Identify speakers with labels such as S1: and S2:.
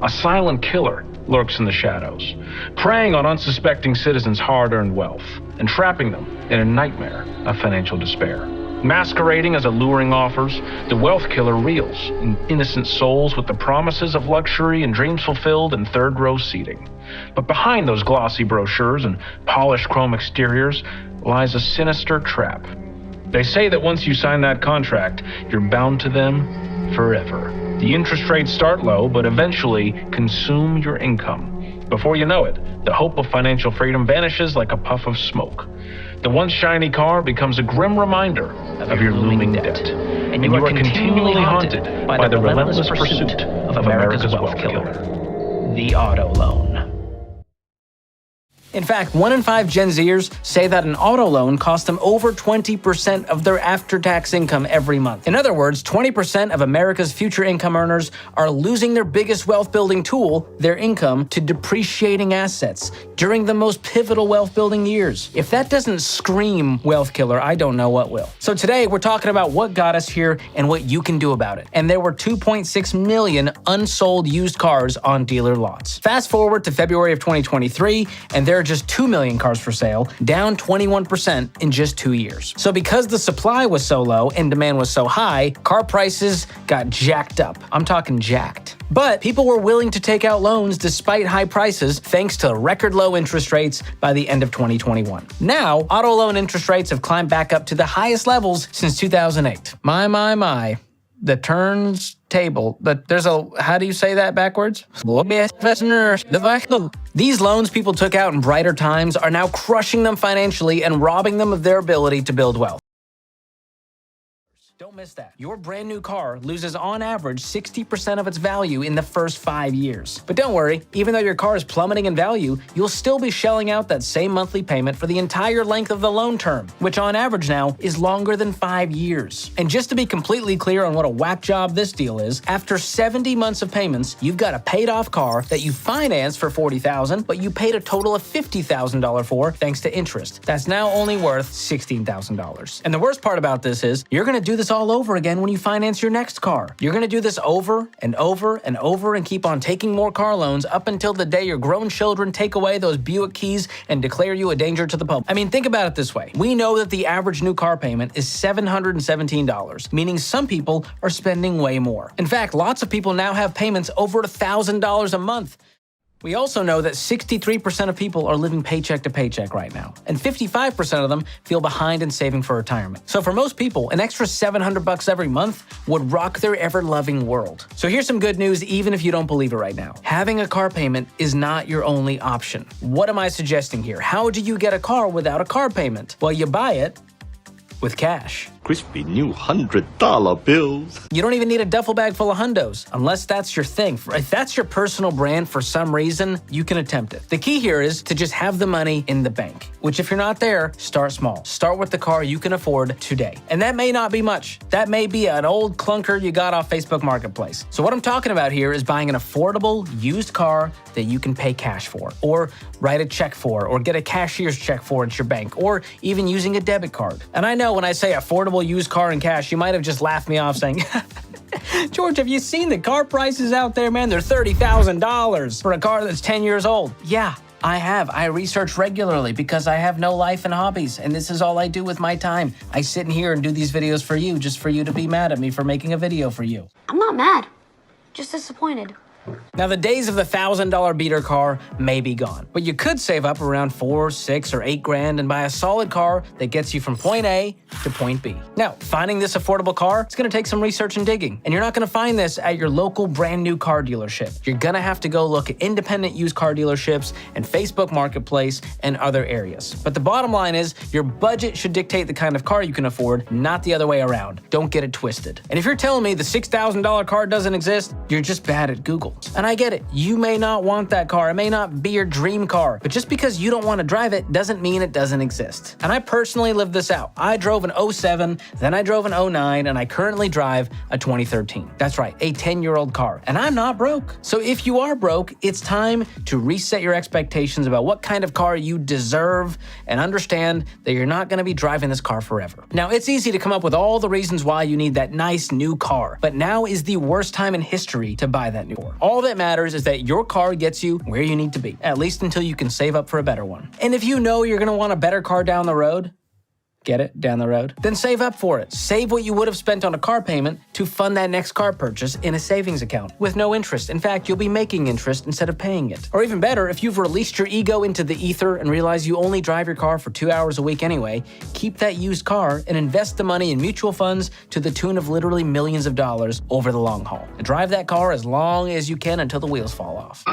S1: A silent killer lurks in the shadows, preying on unsuspecting citizens' hard-earned wealth and trapping them in a nightmare of financial despair. Masquerading as alluring offers, the wealth killer reels in innocent souls with the promises of luxury and dreams fulfilled in third-row seating. But behind those glossy brochures and polished chrome exteriors lies a sinister trap. They say that once you sign that contract, you're bound to them forever. The interest rates start low, but eventually consume your income. Before you know it, the hope of financial freedom vanishes like a puff of smoke. The once shiny car becomes a grim reminder of your looming debt. And you are continually haunted by the relentless pursuit of America's wealth killer, the auto loan.
S2: In fact, 1 in 5 Gen Zers say that an auto loan costs them over 20% of their after-tax income every month. In other words, 20% of America's future income earners are losing their biggest wealth-building tool, their income, to depreciating assets during the most pivotal wealth-building years. If that doesn't scream wealth killer, I don't know what will. So today, we're talking about what got us here and what you can do about it. And there were 2.6 million unsold used cars on dealer lots. Fast forward to February of 2023, and there are just 2 million cars for sale, down 21% in just 2 years. So because the supply was so low and demand was so high, car prices got jacked up. I'm talking jacked. But people were willing to take out loans despite high prices thanks to record low interest rates by the end of 2021. Now, auto loan interest rates have climbed back up to the highest levels since 2008. My. The turns table. How do you say that backwards? These loans people took out in brighter times are now crushing them financially and robbing them of their ability to build wealth. Don't miss that. Your brand new car loses on average 60% of its value in the first 5 years. But don't worry, even though your car is plummeting in value, you'll still be shelling out that same monthly payment for the entire length of the loan term, which on average now is longer than 5 years. And just to be completely clear on what a whack job this deal is, after 70 months of payments, you've got a paid off car that you financed for $40,000, but you paid a total of $50,000 for thanks to interest. That's now only worth $16,000. And the worst part about this is, you're gonna do this all over again when you finance your next car. You're going to do this over and over and over and keep on taking more car loans up until the day your grown children take away those Buick keys and declare you a danger to the public. I mean, think about it this way. We know that the average new car payment is $717, meaning some people are spending way more. In fact, lots of people now have payments over $1,000 a month. We also know that 63% of people are living paycheck to paycheck right now, and 55% of them feel behind in saving for retirement. So for most people, an extra $700 every month would rock their ever-loving world. So here's some good news even if you don't believe it right now. Having a car payment is not your only option. What am I suggesting here? How do you get a car without a car payment? Well, you buy it with cash.
S3: Crispy new $100 bills.
S2: You don't even need a duffel bag full of hundos, unless that's your thing. If that's your personal brand for some reason, you can attempt it. The key here is to just have the money in the bank, which if you're not there, start small. Start with the car you can afford today. And that may not be much. That may be an old clunker you got off Facebook Marketplace. So what I'm talking about here is buying an affordable used car that you can pay cash for, or write a check for, or get a cashier's check for at your bank, or even using a debit card. And I know when I say affordable used car in cash, you might have just laughed me off saying, George, have you seen the car prices out there, man? They're $30,000 for a car that's 10 years old. Yeah, I have. I research regularly because I have no life and hobbies, and this is all I do with my time. I sit in here and do these videos for you, just for you to be mad at me for making a video for you.
S4: I'm not mad, just disappointed.
S2: Now, the days of the $1,000 beater car may be gone, but you could save up around $4, $6, or $8 grand and buy a solid car that gets you from point A to point B. Now, finding this affordable car, it's going to take some research and digging, and you're not going to find this at your local brand new car dealership. You're going to have to go look at independent used car dealerships and Facebook Marketplace and other areas. But the bottom line is, your budget should dictate the kind of car you can afford, not the other way around. Don't get it twisted. And if you're telling me the $6,000 car doesn't exist, you're just bad at Google. And I get it. You may not want that car. It may not be your dream car. But just because you don't want to drive it doesn't mean it doesn't exist. And I personally lived this out. I drove an 07, then I drove an 09, and I currently drive a 2013. That's right, a 10-year-old car. And I'm not broke. So if you are broke, it's time to reset your expectations about what kind of car you deserve and understand that you're not going to be driving this car forever. Now, it's easy to come up with all the reasons why you need that nice new car, but now is the worst time in history to buy that new car. All that matters is that your car gets you where you need to be, at least until you can save up for a better one. And if you know you're going to want a better car down the road, get it? Down the road? Then save up for it. Save what you would have spent on a car payment to fund that next car purchase in a savings account with no interest. In fact, you'll be making interest instead of paying it. Or even better, if you've released your ego into the ether and realize you only drive your car for 2 hours a week anyway, keep that used car and invest the money in mutual funds to the tune of literally millions of dollars over the long haul. And drive that car as long as you can until the wheels fall off.